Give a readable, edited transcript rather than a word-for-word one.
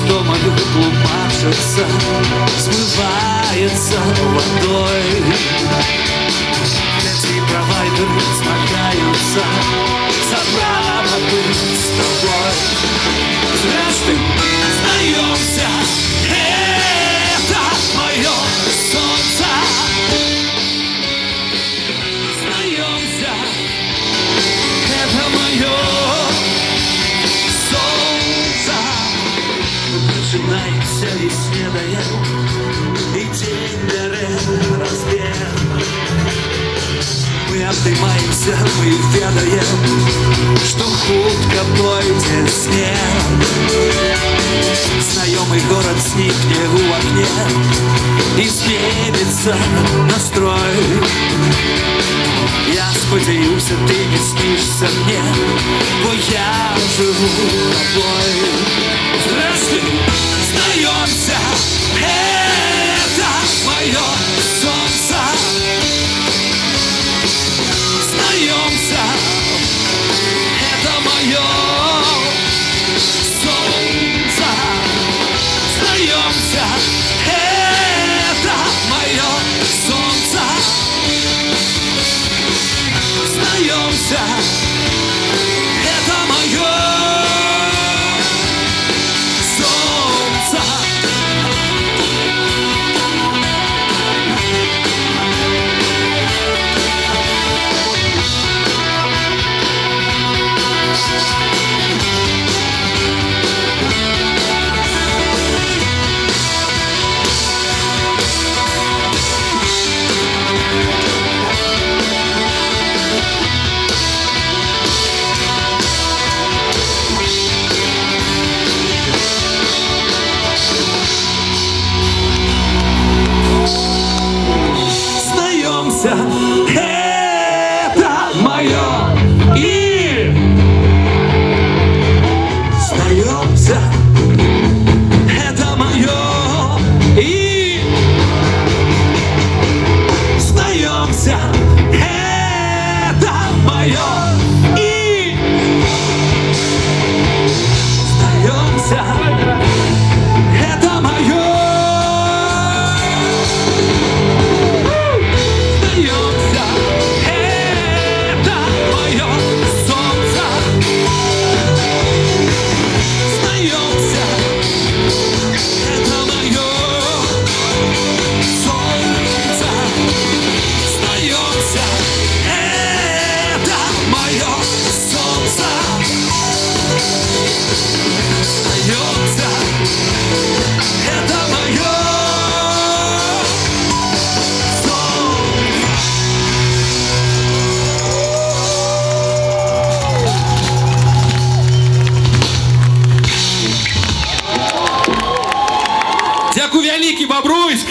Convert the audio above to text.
что мою лупашится, смывается водой. Эти провайдеры сморкаются, забрала быть с тобой. Здрасте, сдаемся, это мое солнце. Сдаемся, это мое солнце. Начинаемся и снедаем, и день берет рассвет. Мы обнимаемся, мы ведаем, что хутко пойдет снег. Знакомый город сникне в окне и сменится настрой. Я сподеюсь, ты не снишься мне, бо я живу тобой. Здравствуй, сдаемся, это мое солнце. Сдаемся, это мое солнце. Сдаемся, это мое солнце. Сдаемся, это мое солнце. Это мое и сдаемся, это мое и сдаемся, это мое и сдаемся, это мое. Дякую вялікі, Бобруйськ!